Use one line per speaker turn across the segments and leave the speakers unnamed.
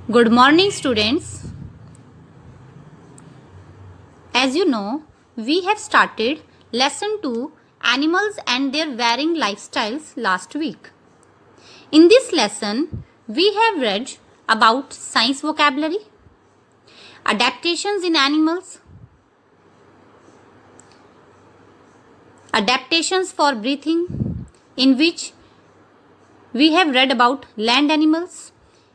Good morning, students. As you know, we have started lesson 2 Animals and their varying lifestyles last week. In this lesson, we have read about science vocabulary, adaptations in animals, adaptations for breathing, in which we have read about land animals,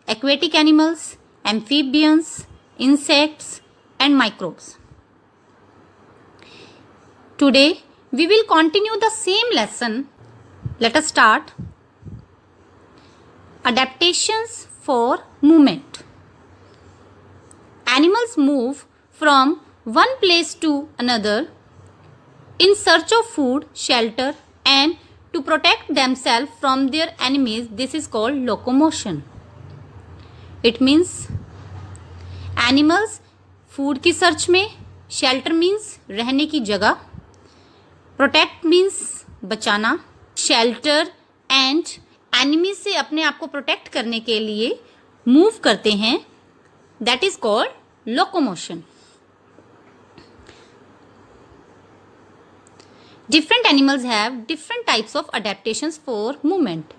aquatic animals, amphibians, insects, and microbes. Today, we will continue the same lesson. Let us start. Adaptations for movement. Animals move from one place to another in search of food, shelter, and to protect themselves from their enemies. This is called locomotion. It means animals food की search में, shelter means रहने की जगह, protect means बचाना, shelter and enemies से अपने आप को protect करने के लिए move करते हैं. That is called locomotion. Different animals have different types of adaptations for movement.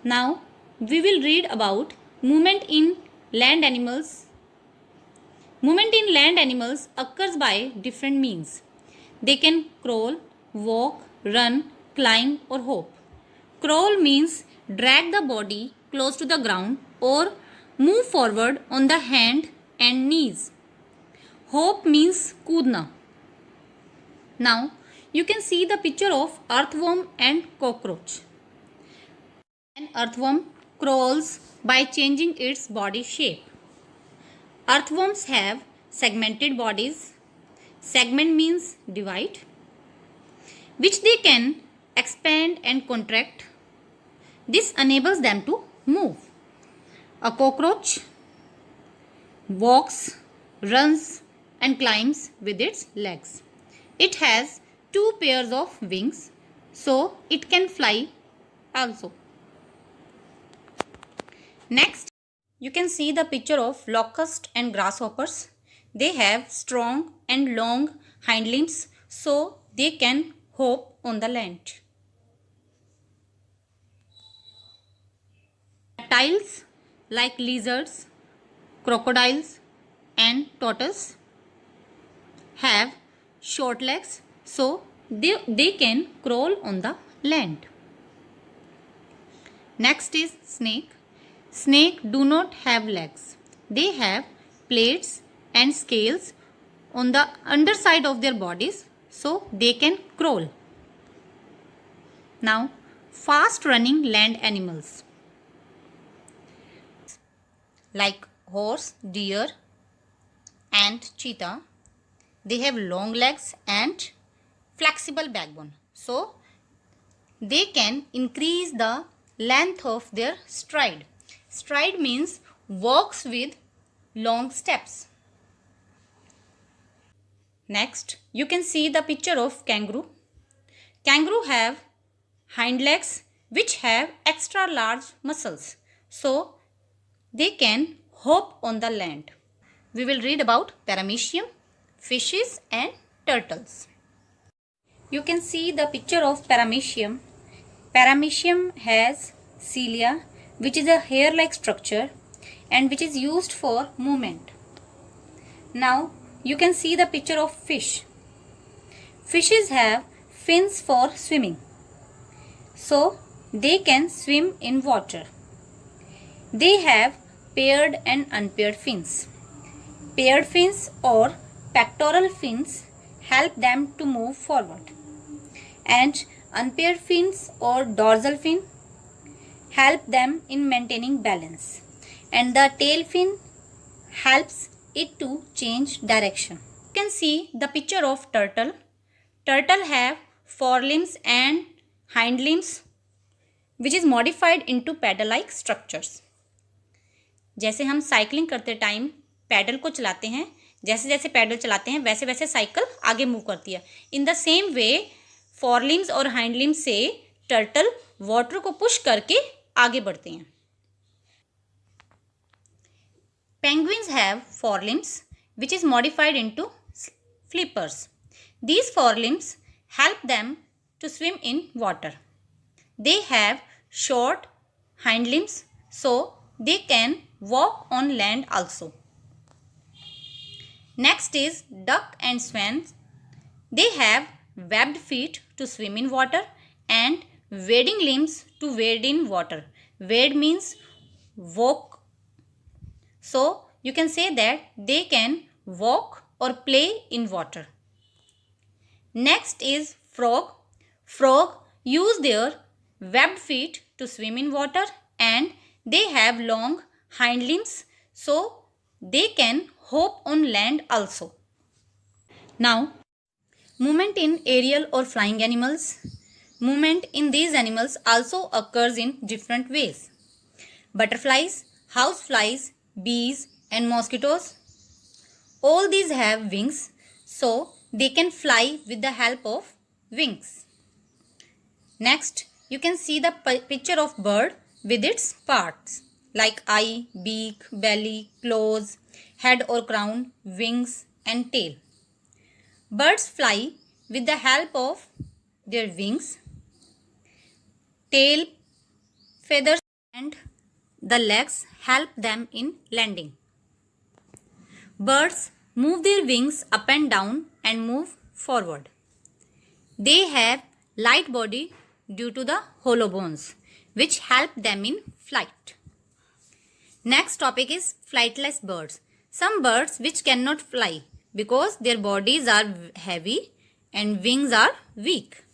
Now, we will read about movement in land animals. Movement in land animals occurs by different means. They can crawl, walk, run, climb or hop. Crawl means drag the body close to the ground or move forward on the hand and knees. Hop means कूदना. Now, you can see the picture of earthworm and cockroach. An earthworm crawls by changing its body shape. Earthworms have segmented bodies. Segment means divide, which they can expand and contract. This enables them to move. A cockroach walks, runs, and climbs with its legs. It has 2 pairs of wings, so it can fly also. Next, you can see the picture of locust and grasshoppers. They have strong and long hind limbs, so they can hop on the land. Reptiles like lizards, crocodiles, and tortoises have short legs, so they can crawl on the land. Next is snake. Snake do not have legs. They have plates and scales on the underside of their bodies, so they can crawl. Now, fast running land animals like horse, deer, and cheetah. They have long legs and flexible backbone, so they can increase the length of their stride. Stride means walks with long steps. Next, you can see the picture of kangaroo. Kangaroo have hind legs which have extra large muscles, so they can hop on the land. We will read about paramecium, fishes and turtles. You can see the picture of paramecium. Paramecium has cilia, which is a hair-like structure and which is used for movement. Now, you can see the picture of fish. Fishes have fins for swimming, so they can swim in water. They have paired and unpaired fins. Paired fins or pectoral fins help them to move forward, and unpaired fins or dorsal fin help them in maintaining balance, and the tail fin helps it to change direction. You can see the picture of turtle. Turtle have forelimbs and hind limbs which is modified into paddle like structures. जैसे हम cycling करते time pedal को चलाते हैं, जैसे जैसे pedal चलाते हैं वैसे वैसे साइकिल आगे मूव करती है. In the same way forelimbs और हाइंड लिम्स से टर्टल वाटर को पुश करके आगे बढ़ते हैं. Penguins have forelimbs which is modified into flippers. These forelimbs help them to swim in water. They have short hind limbs so they can walk on land also. Next is duck and swans. They have webbed feet to swim in water and wading limbs to wade in water. Wade means walk. So you can say that they can walk or play in water. Next is frog. Frog use their webbed feet to swim in water and they have long hind limbs so they can hop on land also. Now, movement in aerial or flying animals. Movement in these animals also occurs in different ways. Butterflies, houseflies, bees and mosquitoes. All these have wings so they can fly with the help of wings. Next, you can see the picture of bird with its parts like eye, beak, belly, claws, head or crown, wings and tail. Birds fly with the help of their wings, tail, feathers and the legs help them in landing. Birds move their wings up and down and move forward. They have light body due to the hollow bones which help them in flight. Next topic is flightless birds. Some birds which cannot fly because their bodies are heavy and wings are weak.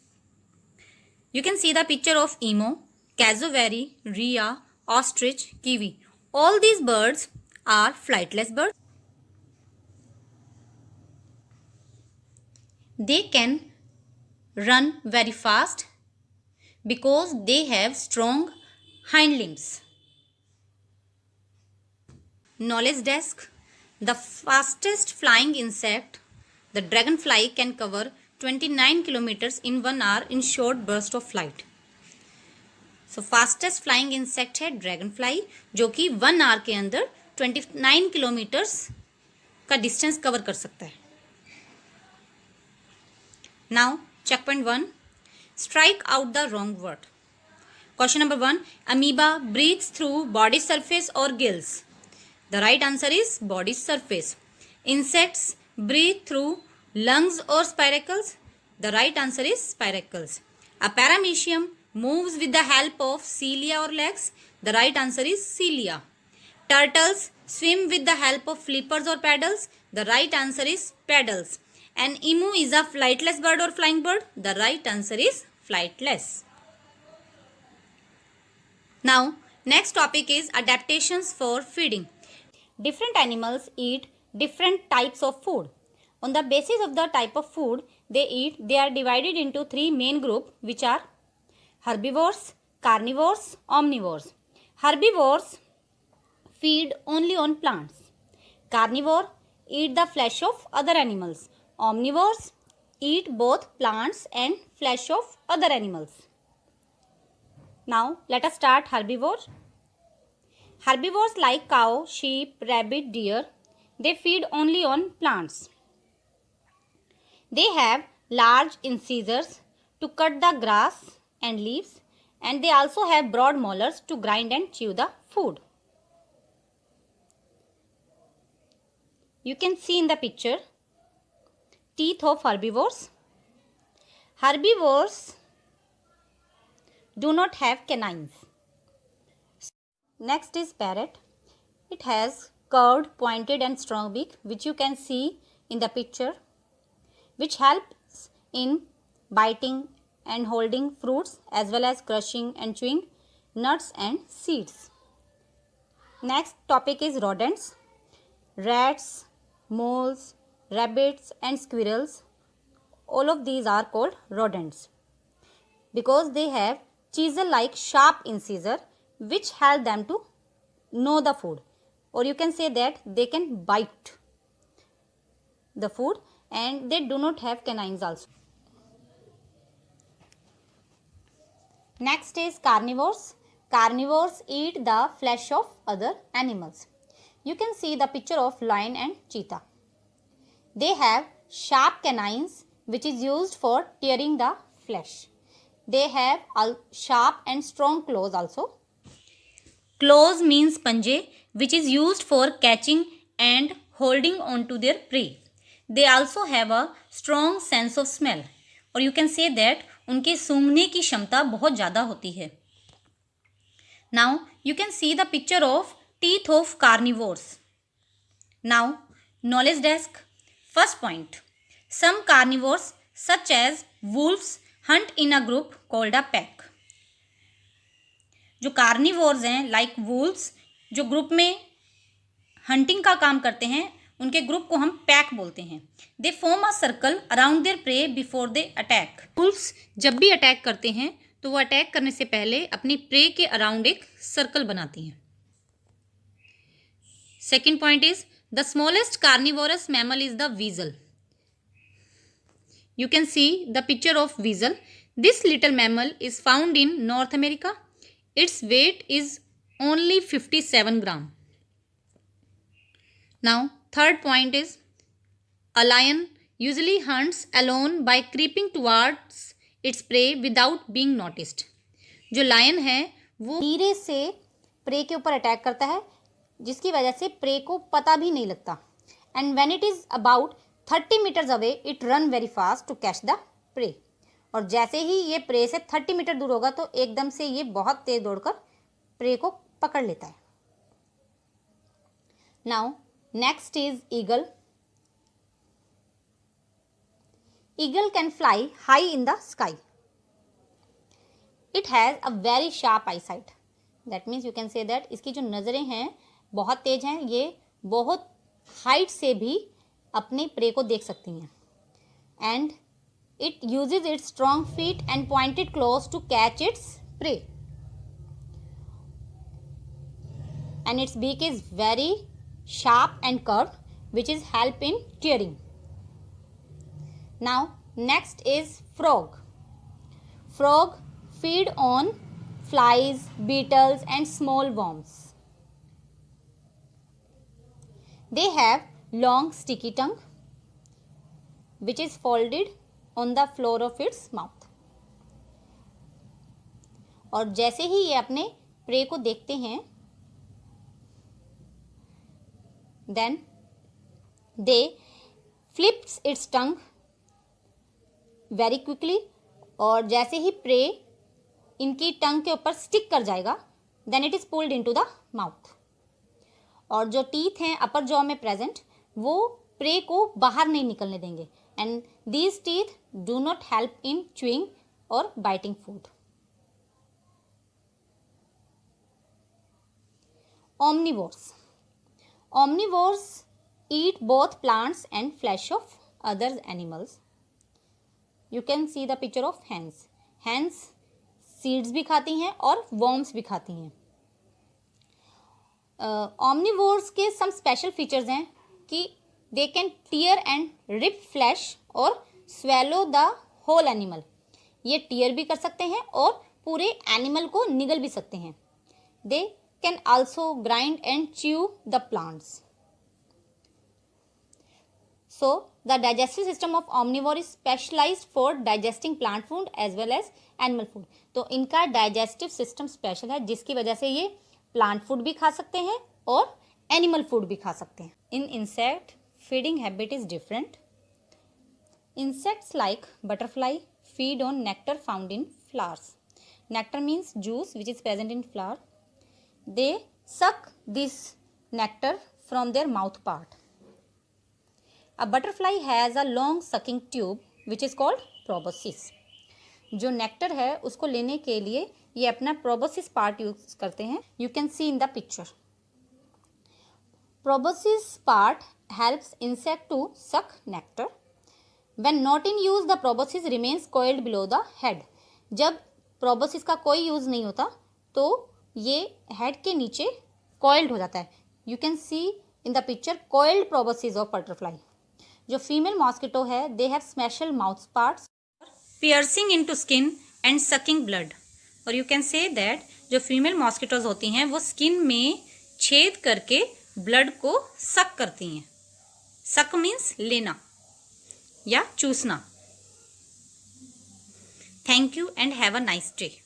You can see the picture of emu, cassowary, rhea, ostrich, kiwi. All these birds are flightless birds. They can run very fast because they have strong hind limbs. Knowledge desk. The fastest flying insect, the dragonfly, can cover 29 kilometers in 1 hour in short burst of flight. So fastest flying insect है dragonfly जो कि 1 hour के अंदर 29 kilometres का distance cover कर सकता है. Now check point 1. Strike out the wrong word. Question number 1. Amoeba breathes through body surface or gills. The right answer is body surface. Insects breathe through lungs or spiracles. The right answer is spiracles. A paramecium moves with the help of cilia or legs. The right answer is cilia. Turtles swim with the help of flippers or paddles. The right answer is paddles. An emu is a flightless bird or flying bird. The right answer is flightless. Now, next topic is adaptations for feeding. Different animals eat different types of food. On the basis of the type of food they eat, they are divided into 3 main groups, which are herbivores, carnivores, omnivores. Herbivores feed only on plants. Carnivore eat the flesh of other animals. Omnivores eat both plants and flesh of other animals. Now let us start herbivore. Herbivores like cow, sheep, rabbit, deer, they feed only on plants. They have large incisors to cut the grass and leaves, and they also have broad molars to grind and chew the food. You can see in the picture teeth of herbivores. Herbivores do not have canines. Next is parrot. It has curved, pointed and strong beak, which you can see in the picture, which helps in biting and holding fruits as well as crushing and chewing nuts and seeds. Next topic is rodents. Rats, moles, rabbits and squirrels, all of these are called rodents because they have chisel-like sharp incisor which help them to know the food, or you can say that they can bite the food, and they do not have canines also. Next is carnivores. Carnivores eat the flesh of other animals. You can see the picture of lion and cheetah. They have sharp canines which is used for tearing the flesh. They have sharp and strong claws also. Claws means पंजे which is used for catching and holding on to their prey. They also have a strong sense of smell. और you can say that उनके सूंघने की क्षमता बहुत ज़्यादा होती है. Now you can see the picture of teeth of carnivores. Now knowledge desk. First point. Some carnivores such as wolves hunt in a group called a pack. जो carnivores हैं लाइक वुल्व्स जो ग्रुप में hunting का काम करते हैं उनके group को हम पैक बोलते हैं. They form a circle around there pray before they attack. Wolves जब भी अटैक करते हैं तो वो अटैक करने से पहले अपनी प्रे के अराउंड एक सर्कल बनाती हैं. Second point is the smallest carnivorous mammal is the वीजल. You can see the picture of weasel. This little mammal is found in North America. Its weight is only 57 gram. Now, third point is a lion usually hunts alone by creeping towards its prey without being noticed. जो lion है वो धीरे से prey के ऊपर attack करता है जिसकी वजह से prey को पता भी नहीं लगता. And when it is about 30 metres away it run very fast to catch the prey. और जैसे ही ये प्रे से 30 मीटर दूर होगा तो एकदम से ये बहुत तेज दौड़कर प्रे को पकड़ लेता है. Now next is eagle. Eagle can fly high in the sky. It has a very sharp I site. That means you can say that इसकी जो नज़रें हैं बहुत तेज हैं. ये बहुत हाइट से भी अपने प्रे को देख सकती हैं. And it uses its strong feet and pointed claws to catch its prey. And its beak is very sharp and curved which is help in tearing. Now next is frog. Frog feed on flies, beetles and small worms. They have long sticky tongue which is folded on the floor of its mouth. और जैसे ही ये अपने pray को देखते हैं then they flips its tongue very quickly. और जैसे ही pray इनकी टंग के ऊपर स्टिक कर जाएगा then it is pulled into the mouth. और जो टीथ हैं अपर जॉ में प्रेजेंट वो प्रे को बाहर नहीं निकलने देंगे. And these teeth do not help in chewing और biting food. Omnivores. Omnivores eat both plants and flesh of other animals. You can see the picture of hens. Hens seeds भी खाती हैं और वर्म्स भी खाती हैं. ओमनिवोर्स के some special features हैं कि they can tear and rip flesh और स्वेलो द होल एनिमल. ये टीयर भी कर सकते हैं और पूरे एनिमल को निगल भी सकते हैं. They can also grind and chew the plants. So the digestive system of omnivore is specialised for digesting plant food as well as animal food. तो इनका डाइजेस्टिव सिस्टम स्पेशल है जिसकी वजह से ये प्लांट फूड भी खा सकते हैं और एनिमल फूड भी खा सकते हैं. इन insect feeding habit is different. Insects like butterfly feed on nectar found in flowers. Nectar means juice which is present in flower. They suck this nectar from their mouth part. A butterfly has a long sucking tube which is called proboscis. जो nectar है उसको लेने के लिए ये अपना proboscis part use करते हैं. You can see in the picture. Proboscis part helps insect to suck nectar. When not in use, the proboscis remains coiled below the head. जब proboscis का कोई यूज नहीं होता तो ये हेड के नीचे coiled हो जाता है. You can see in the picture coiled proboscis of butterfly. जो फीमेल मॉस्किटो है they have special mouth parts piercing into skin and sucking blood. और you can say that जो फीमेल मॉस्किटोज होती हैं वो स्किन में छेद करके ब्लड को सक करती हैं। सक मीन्स लेना या चूसना। Thank you and have a nice day.